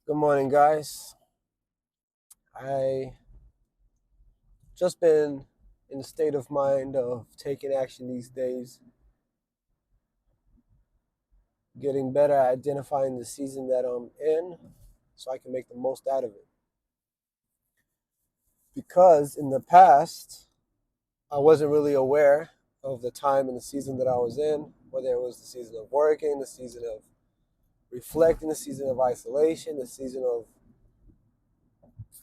Good morning, guys. I just been in the state of mind of taking action these days, getting better at identifying the season that I'm in so I can make the most out of it. Because in the past, I wasn't really aware of the time and the season that I was in, whether it was the season of working, the season of reflecting, the season of isolation, the season of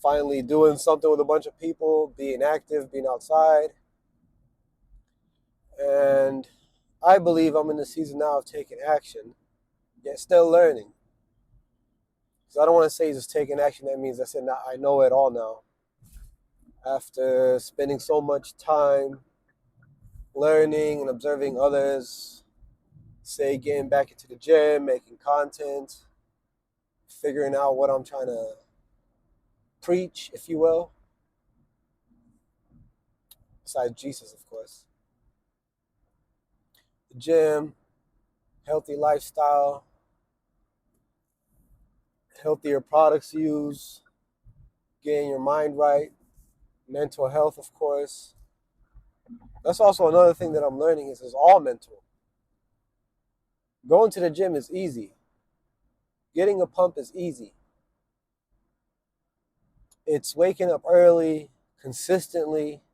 finally doing something with a bunch of people, being active, being outside. And I believe I'm in the season now of taking action, yet still learning. Because I don't want to say just taking action. That means I said I know it all now. After spending so much time learning and observing others, say getting back into the gym, making content, figuring out what I'm trying to preach, if you will, besides Jesus, of course. The gym, healthy lifestyle, healthier products to use, getting your mind right, mental health, of course. That's also another thing that I'm learning is it's all mental. Going to the gym is easy. Getting a pump is easy. It's waking up early, consistently,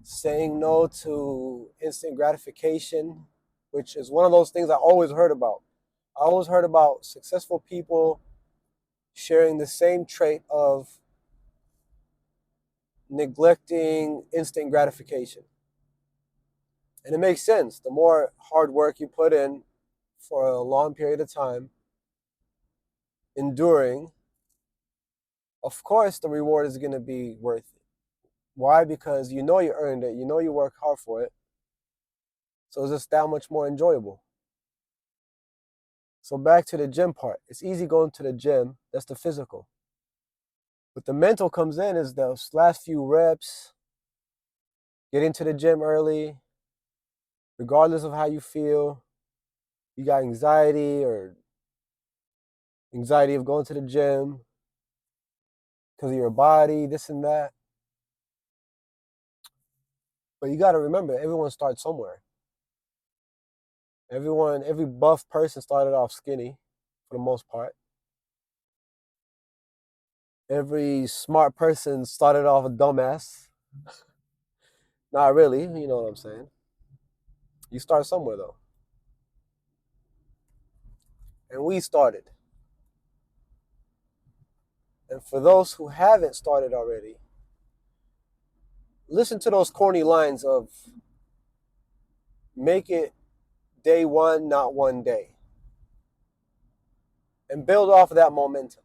saying no to instant gratification, which is one of those things I always heard about. I always heard about successful people sharing the same trait of neglecting instant gratification. And it makes sense. The more hard work you put in for a long period of time, enduring, of course the reward is going to be worth it. Why? Because you know you earned it, you know you work hard for it, so it's just that much more enjoyable. So back to the gym part. It's easy going to the gym, that's the physical. But the mental comes in is those last few reps, get into the gym early, regardless of how you feel. You got anxiety of going to the gym because of your body, this and that. But you got to remember, everyone starts somewhere. Every buff person started off skinny for the most part. Every smart person started off a dumbass. Not really, you know what I'm saying. You start somewhere though. And we started. And for those who haven't started already, listen to those corny lines of make it day one, not one day. And build off of that momentum.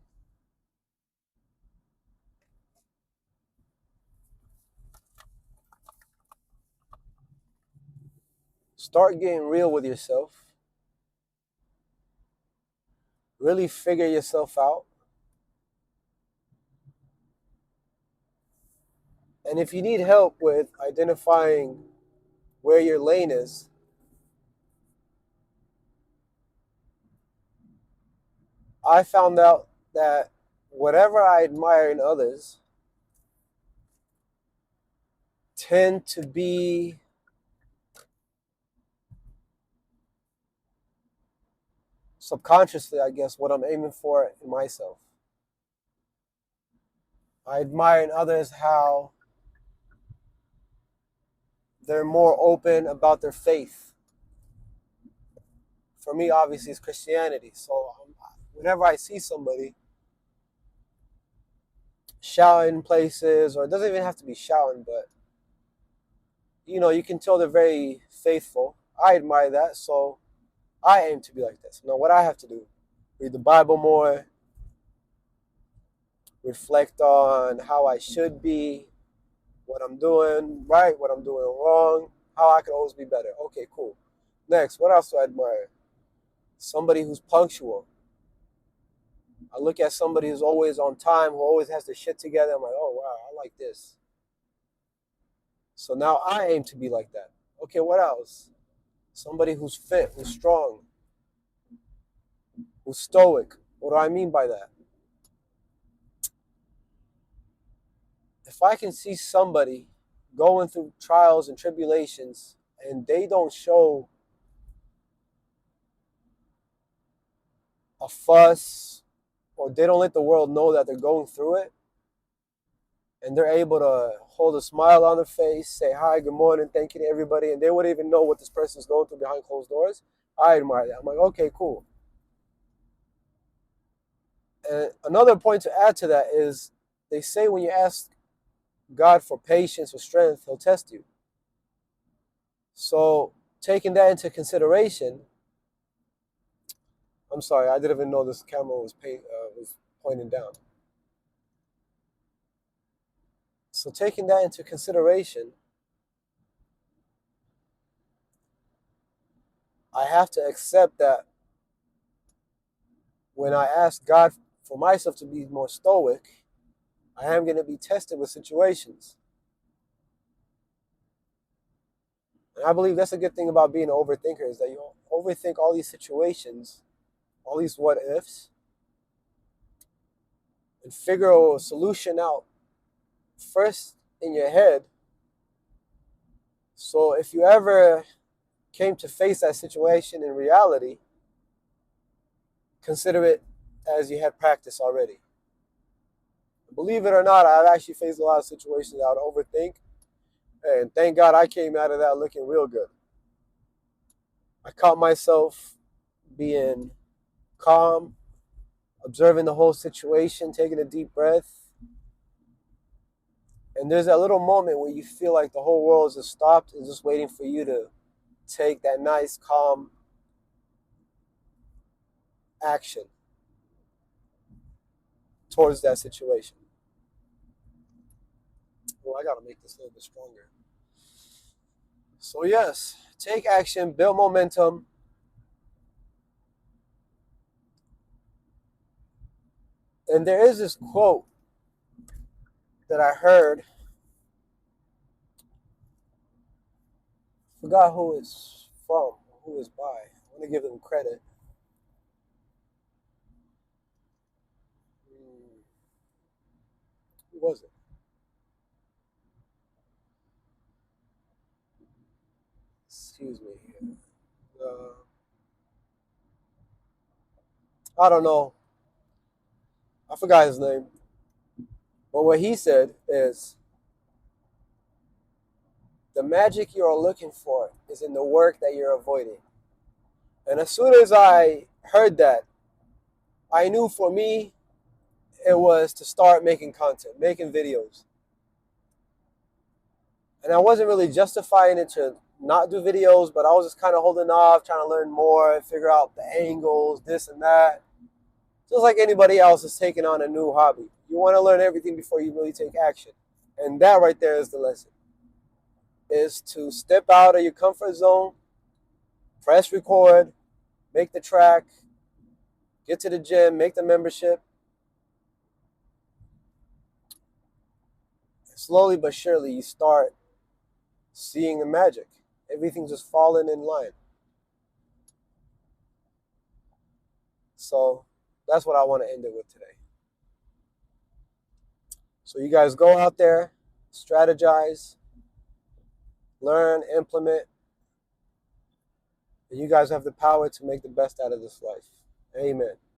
Start getting real with yourself. Really figure yourself out. And if you need help with identifying where your lane is, I found out that whatever I admire in others tend to be subconsciously, I guess, what I'm aiming for in myself. I admire in others how they're more open about their faith. For me, obviously, it's Christianity. So whenever I see somebody shouting places, or it doesn't even have to be shouting, but you can tell they're very faithful. I admire that, so I aim to be like this. Now, what I have to do, read the Bible more, reflect on how I should be, what I'm doing right, what I'm doing wrong, how I can always be better. Okay, cool. Next, what else do I admire? Somebody who's punctual. I look at somebody who's always on time, who always has their shit together. I'm like, oh, wow, I like this. So now I aim to be like that. Okay, what else? Somebody who's fit, who's strong, who's stoic. What do I mean by that? If I can see somebody going through trials and tribulations and they don't show a fuss or they don't let the world know that they're going through it, and they're able to hold a smile on their face, say hi, good morning, thank you to everybody, and they wouldn't even know what this person's going through behind closed doors, I admire that. I'm like, okay, cool. And another point to add to that is they say when you ask God for patience or strength, he'll test you. So taking that into consideration, I'm sorry, I didn't even know this camera was pointing down. So taking that into consideration, I have to accept that when I ask God for myself to be more stoic, I am going to be tested with situations. And I believe that's a good thing about being an overthinker is that you overthink all these situations, all these what ifs, and figure a solution out first in your head. So if you ever came to face that situation in reality, consider it as you had practice already. Believe it or not, I've actually faced a lot of situations I would overthink, and thank God I came out of that looking real good. I caught myself being calm, observing the whole situation, taking a deep breath. And there's that little moment where you feel like the whole world is just stopped and just waiting for you to take that nice, calm action towards that situation. Well, I gotta make this a little bit stronger. So yes, take action, build momentum. And there is this quote that I heard. Forgot who it's from, who it's by. I want to give them credit. Who was it? Excuse me. I don't know. I forgot his name. But what he said is the magic you're looking for is in the work that you're avoiding. And as soon as I heard that, I knew for me it was to start making content, making videos. And I wasn't really justifying it to not do videos, but I was just kind of holding off, trying to learn more, figure out the angles, this and that. Just like anybody else is taking on a new hobby. You want to learn everything before you really take action. And that right there is the lesson. Is to step out of your comfort zone, press record, make the track, get to the gym, make the membership. Slowly but surely you start seeing the magic. Everything's just falling in line. So that's what I want to end it with today. So you guys go out there, strategize, learn, implement, and you guys have the power to make the best out of this life. Amen.